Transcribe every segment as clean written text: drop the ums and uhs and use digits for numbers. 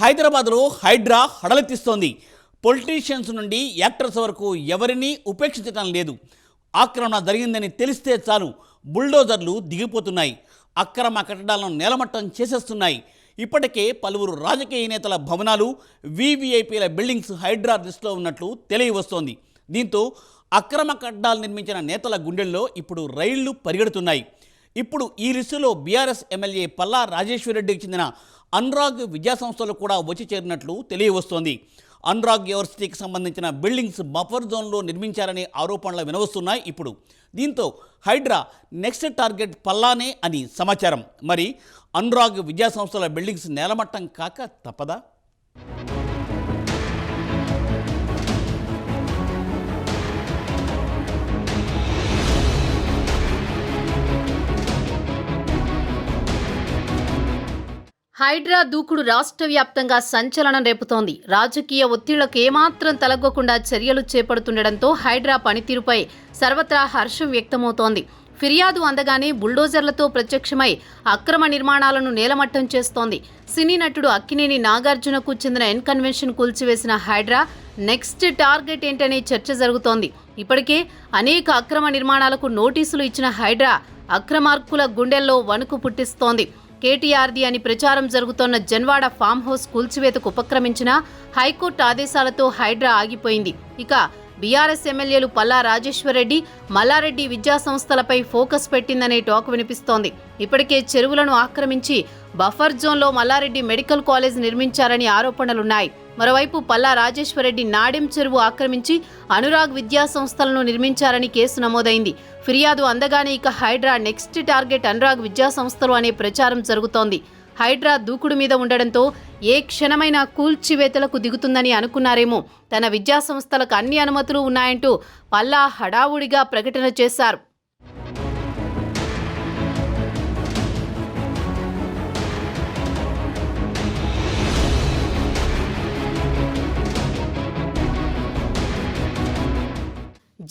హైదరాబాద్లో హైడ్రా హడలెత్తిస్తోంది. పొలిటీషియన్స్ నుండి యాక్టర్స్ వరకు ఎవరినీ ఉపేక్షించడం లేదు. ఆక్రమణ జరిగిందని తెలిస్తే చాలు బుల్డోజర్లు దిగిపోతున్నాయి. అక్రమ కట్టడాలను నేలమట్టం చేసేస్తున్నాయి. ఇప్పటికే పలువురు రాజకీయ నేతల భవనాలు, వీవీఐపీల బిల్డింగ్స్ హైడ్రా లిస్టులో ఉన్నట్లు తెలియవస్తోంది. దీంతో అక్రమ కట్టడాలు నిర్మించిన నేతల గుండెల్లో ఇప్పుడు రైళ్లు పరిగెడుతున్నాయి. ఇప్పుడు ఈ లిస్టులో బీఆర్ఎస్ ఎమ్మెల్యే పల్లా రాజేశ్వరరెడ్డికి చెందిన అనురాగ్ విద్యాసంస్థలు కూడా వచ్చి చేరినట్లు తెలియవస్తోంది. అనురాగ్ యూనివర్సిటీకి సంబంధించిన బిల్డింగ్స్ బఫర్ జోన్లో నిర్మించారనే ఆరోపణలు వినవస్తున్నాయి. ఇప్పుడు దీంతో హైడ్రా నెక్స్ట్ టార్గెట్ పల్లానే అని సమాచారం. మరి అనురాగ్ విద్యాసంస్థల బిల్డింగ్స్ నేలమట్టం కాక తప్పదా? హైడ్రా దూకుడు రాష్ట్ర వ్యాప్తంగా సంచలనం రేపుతోంది. రాజకీయ ఒత్తిళ్లకు ఏమాత్రం తలగ్గకుండా చర్యలు చేపడుతుండటంతో హైడ్రా పనితీరుపై సర్వత్రా హర్షం వ్యక్తమవుతోంది. ఫిర్యాదు అందగానే బుల్డోజర్లతో ప్రత్యక్షమై అక్రమ నిర్మాణాలను నేలమట్టం చేస్తోంది. సినీ నటుడు అక్కినేని నాగార్జునకు చెందిన కన్వెన్షన్ కూల్చివేసిన హైడ్రా నెక్స్ట్ టార్గెట్ ఏంటనే చర్చ జరుగుతోంది. ఇప్పటికే అనేక అక్రమ నిర్మాణాలకు నోటీసులు ఇచ్చిన హైడ్రా అక్రమార్కుల గుండెల్లో వణుకు పుట్టిస్తోంది. కేటీఆర్ది అని ప్రచారం జరుగుతోన్న జన్వాడ ఫామ్ హౌస్ కూల్చివేతకు ఉపక్రమించిన హైకోర్టు ఆదేశాలతో హైడ్రా ఆగిపోయింది. ఇక బీఆర్ఎస్ ఎమ్మెల్యేలు పల్లా రాజేశ్వరరెడ్డి, మల్లారెడ్డి విద్యాసంస్థలపై ఫోకస్ పెట్టిందనే టాక్ వినిపిస్తోంది. ఇప్పటికే చెరువులను ఆక్రమించి బఫర్ జోన్లో మల్లారెడ్డి మెడికల్ కాలేజ్ నిర్మించారని ఆరోపణలున్నాయి. మరోవైపు పల్లా రాజేశ్వరరెడ్డి నాడెం చెరువు ఆక్రమించి అనురాగ్ విద్యాసంస్థలను నిర్మించారని కేసు నమోదైంది. ఫిర్యాదు అందగానే ఇక హైడ్రా నెక్స్ట్ టార్గెట్ అనురాగ్ విద్యాసంస్థలు అనే ప్రచారం జరుగుతోంది. హైడ్రా దూకుడు మీద ఉండడంతో ఏ క్షణమైనా కూల్చివేతలకు దిగుతుందని అనుకున్నారేమో. తన విద్యాసంస్థలకు అన్ని అనుమతులు ఉన్నాయంటూ పల్లా హడావుడిగా ప్రకటన చేశారు.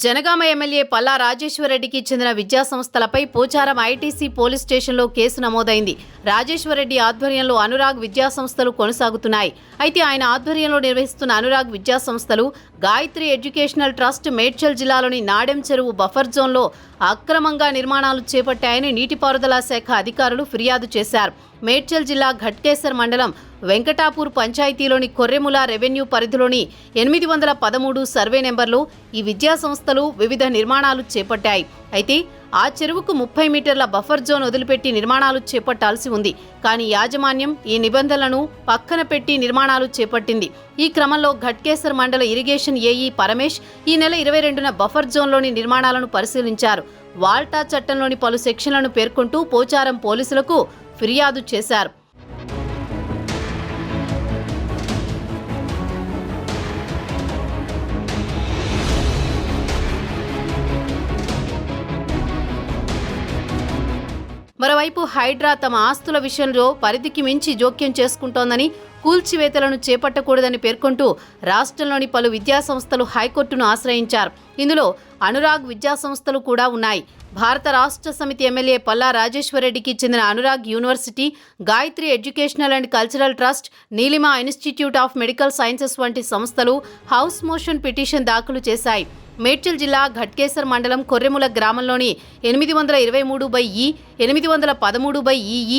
జనగామ ఎమ్మెల్యే పల్లా రాజేశ్వరరెడ్డికి చెందిన విద్యాసంస్థలపై పోచారం ఐటీసీ పోలీస్ స్టేషన్లో కేసు నమోదైంది. రాజేశ్వరరెడ్డి ఆధ్వర్యంలో అనురాగ్ విద్యాసంస్థలు కొనసాగుతున్నాయి. అయితే ఆయన ఆధ్వర్యంలో నిర్వహిస్తున్న అనురాగ్ విద్యాసంస్థలు గాయత్రి ఎడ్యుకేషనల్ ట్రస్ట్ మేడ్చల్ జిల్లాలోని నాడెం చెరువు బఫర్ జోన్లో అక్రమంగా నిర్మాణాలు చేపట్టాయని నీటిపారుదల శాఖ అధికారులు ఫిర్యాదు చేశారు. మేడ్చల్ జిల్లా ఘట్కేసర్ మండలం వెంకటాపూర్ పంచాయతీలోని కొర్రెముల రెవెన్యూ పరిధిలోని 813 సర్వే నెంబర్లో ఈ విద్యాసంస్థలు వివిధ నిర్మాణాలు చేపట్టాయి. అయితే ఆ చెరువుకు 30 మీటర్ల బఫర్ జోన్ వదిలిపెట్టి నిర్మాణాలు చేపట్టాల్సి ఉంది. కానీ యాజమాన్యం ఈ నిబంధనలను పక్కన పెట్టి నిర్మాణాలు చేపట్టింది. ఈ క్రమంలో ఘట్కేసర్ మండల ఇరిగేషన్ ఏఈ పరమేష్ ఈ నెల 22న బఫర్ జోన్లోని నిర్మాణాలను పరిశీలించారు. వాల్టా చట్టంలోని పలు సెక్షన్లను పేర్కొంటూ పోచారం పోలీసులకు ఫిర్యాదు చేశారు. మరోవైపు హైడ్రా తమ ఆస్తుల విషయంలో పరిధికి మించి జోక్యం చేసుకుంటోందని, కూల్చివేతలను చేపట్టకూడదని పేర్కొంటూ రాష్ట్రంలోని పలు విద్యాసంస్థలు హైకోర్టును ఆశ్రయించారు. ఇందులో అనురాగ్ విద్యాసంస్థలు కూడా ఉన్నాయి. భారత రాష్ట్ర సమితి ఎమ్మెల్యే పల్లా రాజేశ్వరరెడ్డికి చెందిన Anurag university, Gayatri educational and cultural trust, Neelima institute of medical sciences వంటి సంస్థలు హౌస్ మోషన్ పిటిషన్ దాఖలు చేశాయి. మేడ్చల్ జిల్లా ఘట్కేసర్ మండలం కొర్రెముల గ్రామంలోని 823/E, 813/EE,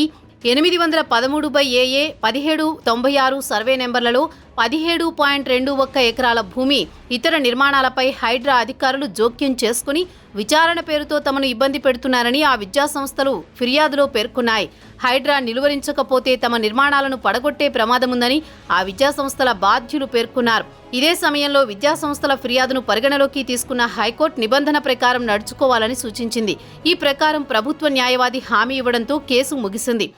813/AA, 1796 సర్వే నెంబర్లలో 17.21 ఎకరాల భూమి, ఇతర నిర్మాణాలపై హైడ్రా అధికారులు జోక్యం చేసుకుని విచారణ పేరుతో తమను ఇబ్బంది పెడుతున్నారని ఆ విద్యాసంస్థలు ఫిర్యాదులో పేర్కొన్నాయి. హైడ్రా నిలువరించకపోతే తమ నిర్మాణాలను పడగొట్టే ప్రమాదముందని ఆ విద్యాసంస్థల బాధ్యులు పేర్కొన్నారు. ఇదే సమయంలో విద్యాసంస్థల ఫిర్యాదును పరిగణలోకి తీసుకున్న హైకోర్టు నిబంధన ప్రకారం నడుచుకోవాలని సూచించింది. ఈ ప్రకారం ప్రభుత్వ న్యాయవాది హామీ ఇవ్వడంతో కేసు ముగిసింది.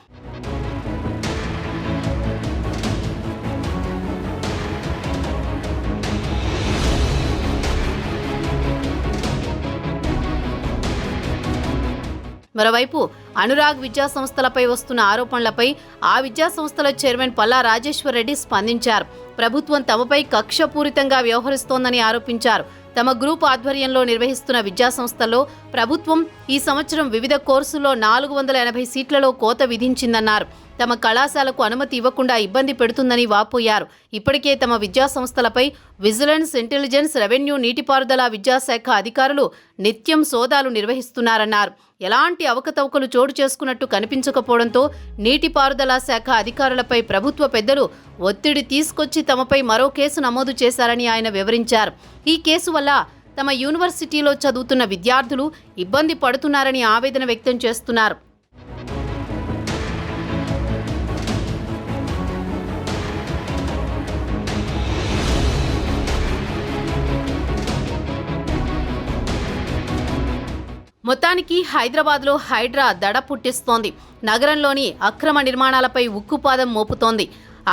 మరోవైపు అనురాగ్ విద్యాసంస్థలపై వస్తున్న ఆరోపణలపై ఆ విద్యాసంస్థల చైర్మన్ పల్లా రాజేశ్వరరెడ్డి స్పందించారు. ప్రభుత్వం తమపై కక్షపూరితంగా వ్యవహరిస్తోందని ఆరోపించారు. తమ గ్రూప్ ఆధ్వర్యంలో నిర్వహిస్తున్న విద్యాసంస్థల్లో ప్రభుత్వం ఈ సంవత్సరం వివిధ కోర్సుల్లో 480 సీట్లలో కోత విధించిందన్నారు. తమ కళాశాలకు అనుమతి ఇవ్వకుండా ఇబ్బంది పెడుతుందని వాపోయారు. ఇప్పటికే తమ విద్యా సంస్థలపై విజిలెన్స్, ఇంటెలిజెన్స్, రెవెన్యూ, నీటిపారుదల, విద్యాశాఖ అధికారులు నిత్యం సోదాలు నిర్వహిస్తున్నారన్నారు. ఎలాంటి అవకతవకలు చోటు చేసుకున్నట్టు కనిపించకపోవడంతో నీటిపారుదల శాఖ అధికారులపై ప్రభుత్వ పెద్దలు ఒత్తిడి తీసుకొచ్చి తమపై మరో కేసు నమోదు చేశారని ఆయన వివరించారు. ఈ కేసు వల్ల తమ యూనివర్సిటీలో చదువుతున్న విద్యార్థులు ఇబ్బంది పడుతున్నారని ఆవేదన వ్యక్తం చేస్తున్నారు. మొత్తానికి హైదరాబాద్లో హైడ్రా దడ పుట్టిస్తోంది. నగరంలోని అక్రమ నిర్మాణాలపై ఉక్కుపాదం మోపుతోంది.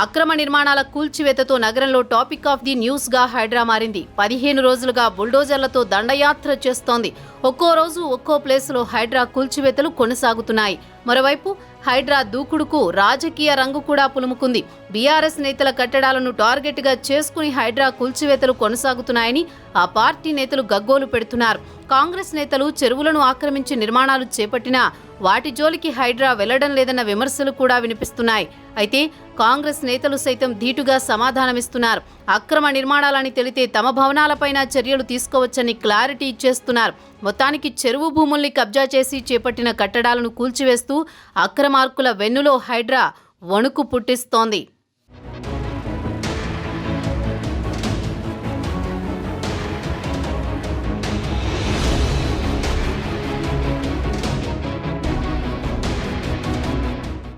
అక్రమ నిర్మాణాల కూల్చివేతతో నగరంలో టాపిక్ ఆఫ్ ది న్యూస్గా హైడ్రా మారింది. 15 రోజులుగా బుల్డోజర్లతో దండయాత్ర చేస్తోంది. ఒక్కో రోజు ఒక్కో ప్లేసులో హైడ్రా కూల్చివేతలు కొనసాగుతున్నాయి. మరోవైపు హైడ్రా దూకుడుకు రాజకీయ రంగు కూడా పులుముకుంది. బీఆర్ఎస్ నేతల కట్టడాలను టార్గెట్గా చేసుకుని హైడ్రా కూల్చివేతలు కొనసాగుతున్నాయని ఆ పార్టీ నేతలు గగ్గోలు పెడుతున్నారు. కాంగ్రెస్ నేతలు చెరువులను ఆక్రమించి నిర్మాణాలు చేపట్టినా వాటి జోలికి హైడ్రా వెళ్లడం లేదన్న విమర్శలు కూడా వినిపిస్తున్నాయి. అయితే కాంగ్రెస్ నేతలు సైతం ధీటుగా సమాధానమిస్తున్నారు. అక్రమ నిర్మాణాలని తెలితే తమ భవనాలపైన చర్యలు తీసుకోవచ్చని క్లారిటీ ఇచ్చేస్తున్నారు. మొత్తానికి చెరువు భూముల్ని కబ్జా చేసి చేపట్టిన కట్టడాలను కూల్చివేస్తూ అక్రమార్కుల వెన్నులో హైడ్రా వణుకు పుట్టిస్తోంది.